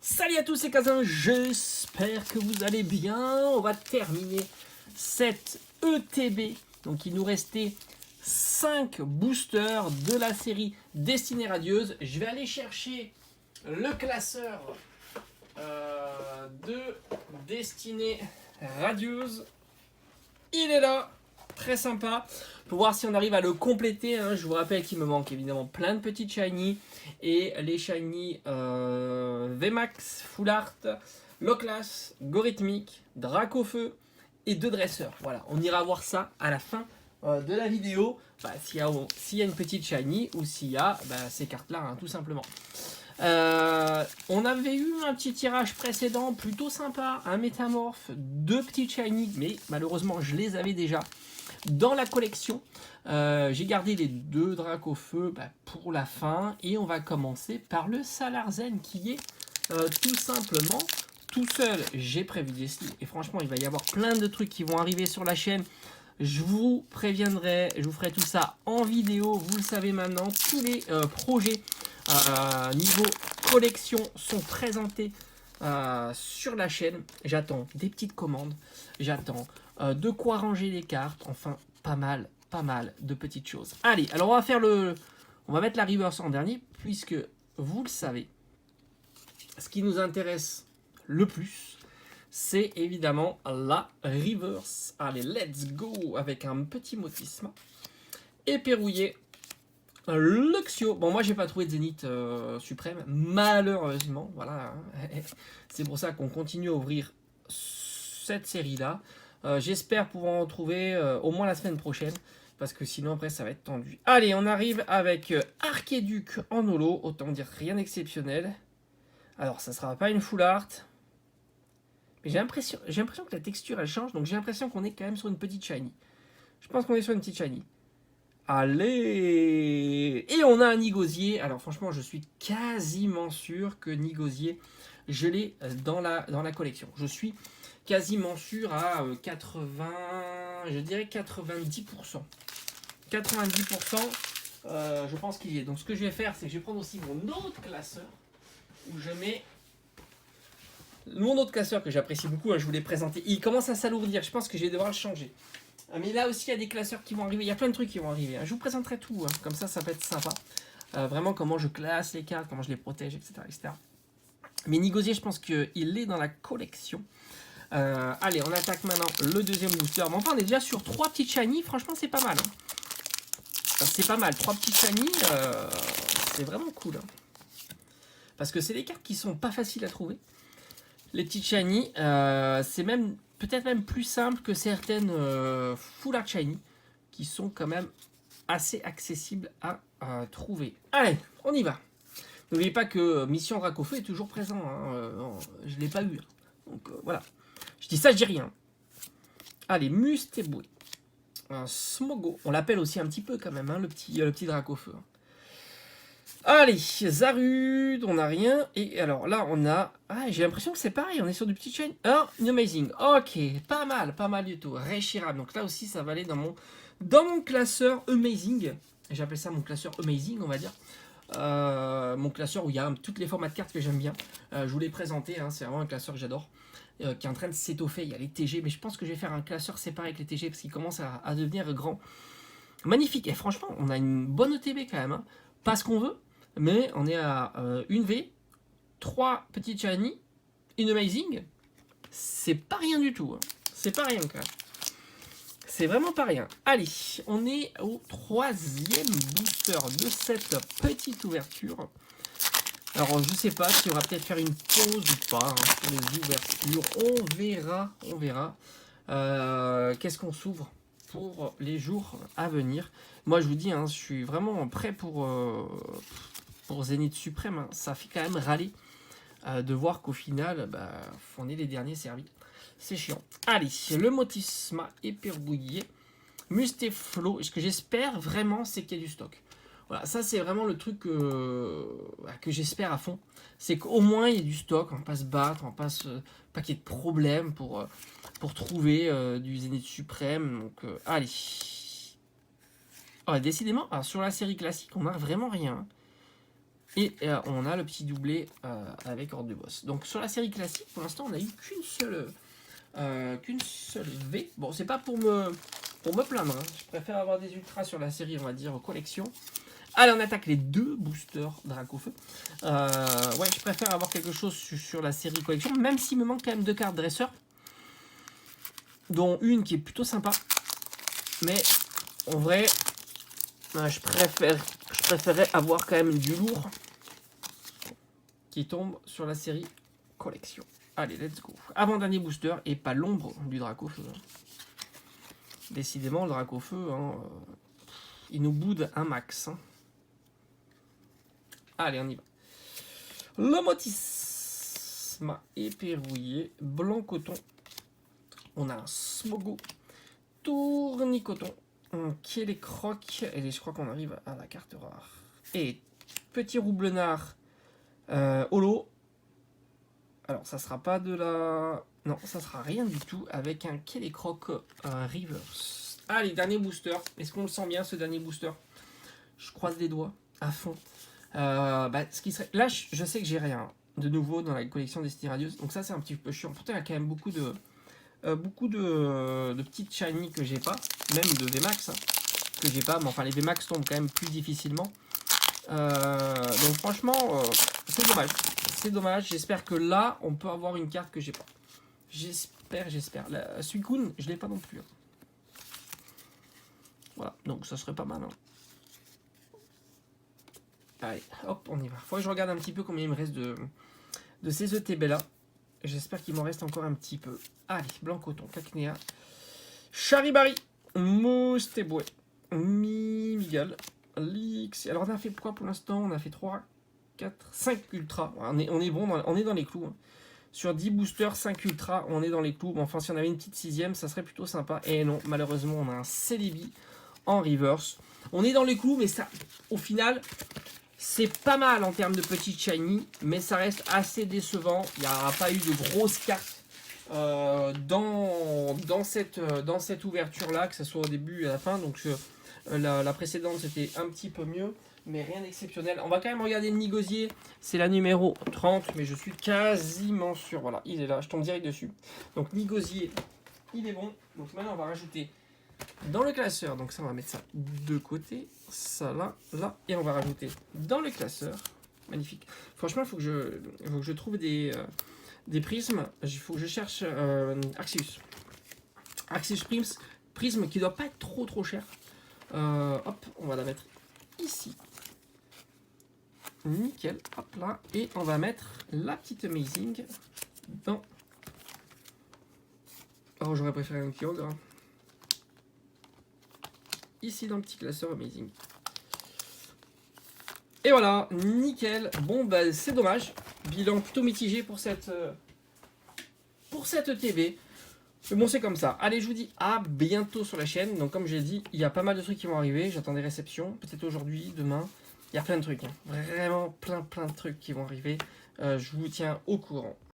Salut à tous, c'est Kazan, j'espère que vous allez bien. On va terminer cette ETB. Donc il nous restait 5 boosters de la série Destinée Radieuse. Je vais aller chercher le classeur de Destinée Radieuse. Il est là, très sympa. Pour voir si on arrive à le compléter. Je vous rappelle qu'il me manque évidemment plein de petites shiny. Et les shiny VMAX, Full Art, Loclas, Gorithmic, Dracofeu et 2 dresseurs. Voilà, on ira voir ça à la fin de la vidéo. S'il y a une petite shiny ou s'il y a ces cartes-là, tout simplement. On avait eu un petit tirage précédent plutôt sympa, un métamorphe, 2 petites shiny, mais malheureusement je les avais déjà dans la collection. J'ai gardé les 2 dracs au feu pour la fin et on va commencer par le Salarzen qui est tout simplement tout seul. J'ai prévu des slips et franchement il va y avoir plein de trucs qui vont arriver sur la chaîne. Je vous préviendrai, je vous ferai tout ça en vidéo. Vous le savez maintenant, tous les projets niveau collection sont présentés sur la chaîne. J'attends des petites commandes, j'attends de quoi ranger les cartes, enfin pas mal de petites choses. Allez, alors on va mettre la reverse en dernier puisque vous le savez, ce qui nous intéresse le plus, c'est évidemment la reverse. Allez, let's go avec un petit motisme et verrouillé. Luxio, bon moi j'ai pas trouvé de Zénith suprême, malheureusement, voilà, c'est pour ça qu'on continue à ouvrir cette série là. J'espère pouvoir en trouver au moins la semaine prochaine, parce que sinon après ça va être tendu. Allez, on arrive avec Archéduc en holo, autant dire rien d'exceptionnel. Alors ça sera pas une full art, mais j'ai l'impression que la texture elle change, donc j'ai l'impression qu'on est quand même sur une petite shiny. Je pense qu'on est sur une petite shiny. Allez! Et on a un Nigosier. Alors franchement, je suis quasiment sûr que Nigosier, je l'ai dans la collection. Je suis quasiment sûr à 80, je dirais 90%. 90%, je pense qu'il y est. Donc ce que je vais faire, c'est que je vais prendre aussi mon autre classeur, où je mets mon autre classeur que j'apprécie beaucoup, je vous l'ai présenté. Il commence à s'alourdir, je pense que je vais devoir le changer. Mais là aussi, il y a des classeurs qui vont arriver. Il y a plein de trucs qui vont arriver. Je vous présenterai tout. Comme ça peut être sympa. Vraiment, comment je classe les cartes, comment je les protège, etc. etc. Mais Nigosier, je pense qu'il est dans la collection. Allez, on attaque maintenant le deuxième booster. Mais enfin, on est déjà sur 3 petites shiny. Franchement, c'est pas mal. C'est pas mal. 3 petites shiny, c'est vraiment cool. Parce que c'est des cartes qui sont pas faciles à trouver. Les petites shiny, c'est même... peut-être même plus simple que certaines Full Art Shiny qui sont quand même assez accessibles à trouver. Allez, on y va. N'oubliez pas que Mission Dracofeu est toujours présent. Je ne l'ai pas eu. Donc voilà. Je dis ça, je dis rien. Allez, Mustéboué. Smogo. On l'appelle aussi un petit peu quand même, le petit Dracofeu. Allez, Zarud, on n'a rien. Et alors là, on a... Ah, j'ai l'impression que c'est pareil, on est sur du petit chain. Ah, Amazing. Ok, pas mal du tout. Reshiram. Donc là aussi, ça va aller dans mon classeur Amazing. J'appelle ça mon classeur Amazing, on va dire. Mon classeur où il y a toutes les formats de cartes que j'aime bien. Je vous l'ai présenté, c'est vraiment un classeur que j'adore. Qui est en train de s'étoffer. Il y a les TG, mais je pense que je vais faire un classeur séparé avec les TG parce qu'il commence à devenir grand. Magnifique. Et franchement, on a une bonne ETB quand même. Pas ce qu'on veut. Mais on est à une V, 3 petites shiny, une Amazing. C'est pas rien du tout. C'est pas rien quand même. C'est vraiment pas rien. Allez, on est au 3e booster de cette petite ouverture. Alors je sais pas si on va peut-être faire une pause ou pas pour les ouvertures. On verra. Qu'est-ce qu'on s'ouvre pour les jours à venir. Moi je vous dis, je suis vraiment prêt pour Zénith Suprême. Ça fait quand même râler de voir qu'au final, on est les derniers servis. C'est chiant. Allez, le Motisma éperbouillé. Mustéflo. Ce que j'espère vraiment, c'est qu'il y a du stock. Voilà, ça c'est vraiment le truc que j'espère à fond. C'est qu'au moins il y ait du stock, on va pas se battre, on va pas qu'il y ait de problème pour trouver du Zénith Suprême. Donc allez. Décidément, sur la série classique, on n'a vraiment rien. Et on a le petit doublé avec Horde de Boss. Donc sur la série classique, pour l'instant, on n'a eu qu'une seule V. Bon, c'est pas pour me plaindre. Hein. Je préfère avoir des ultras sur la série, on va dire, collection. Allez, on attaque les 2 boosters Dracofeu. Ouais, je préfère avoir quelque chose sur la série collection, même s'il me manque quand même 2 cartes dresseur, dont une qui est plutôt sympa. Mais en vrai, je préférais avoir quand même du lourd qui tombe sur la série collection. Allez, let's go. Avant-dernier booster et pas l'ombre du Dracofeu. Décidément, le Dracofeu, hein, il nous boude un max. Hein. Allez, on y va. Le Motisma épée rouillée, blanc coton. On a un Smogo, tournicoton, qui est les crocs. Et je crois qu'on arrive à la carte rare. Et petit roublenard holo. Alors, ça sera pas de la... Non, ça sera rien du tout avec un Kellecroc reverse. Allez, dernier booster. Est-ce qu'on le sent bien, ce dernier booster? Je croise les doigts à fond. Ce qui serait... Là, je sais que j'ai rien de nouveau dans la collection des Destiny Radius. Donc ça, c'est un petit peu chiant. Pourtant, il y a quand même beaucoup de petites shiny que j'ai pas. Même de VMAX hein, que j'ai pas. Mais enfin, les VMAX tombent quand même plus difficilement. Donc franchement, c'est dommage. C'est dommage. J'espère que là, on peut avoir une carte que j'ai pas. J'espère. La Suicune, je l'ai pas non plus. Hein. Voilà, donc ça serait pas mal. Hein. Allez, hop, on y va. Faut que je regarde un petit peu combien il me reste de ces ETB là. J'espère qu'il m'en reste encore un petit peu. Allez, blanc coton, Cacnea, Charibari, Mousteboué, Mimigal, Lix. Alors on a fait quoi pour l'instant? On a fait 3, 4, 5 ultra. On est bon, on est dans les clous. Hein. Sur 10 boosters, 5 ultra, on est dans les clous. Bon, enfin, si on avait une petite 6ème, ça serait plutôt sympa. Et non, malheureusement, on a un Celebi en reverse. On est dans les clous, mais ça, au final, c'est pas mal en termes de petites shiny, mais ça reste assez décevant. Il n'y aura pas eu de grosses cartes dans cette ouverture-là, que ce soit au début et à la fin. Donc la précédente, c'était un petit peu mieux, mais rien d'exceptionnel. On va quand même regarder le Nigosier. C'est la numéro 30, mais je suis quasiment sûr. Voilà, il est là, je tombe direct dessus. Donc Nigosier, il est bon. Donc maintenant, on va rajouter dans le classeur, donc ça on va mettre ça de côté, ça là, là, et on va rajouter dans le classeur, magnifique. Franchement, il faut que je trouve des prismes, il faut que je cherche Arceus prisme qui doit pas être trop cher. Hop, on va la mettre ici. Nickel, hop là, et on va mettre la petite Amazing dans... Oh, j'aurais préféré un Kyogre. Ici dans le petit classeur Amazing. Et voilà, nickel. Bon, bah, c'est dommage. Bilan plutôt mitigé pour cette ETB. Mais bon, c'est comme ça. Allez, je vous dis à bientôt sur la chaîne. Donc, comme j'ai dit, il y a pas mal de trucs qui vont arriver. J'attends des réceptions. Peut-être aujourd'hui, demain. Il y a plein de trucs. Hein. Vraiment plein de trucs qui vont arriver. Je vous tiens au courant.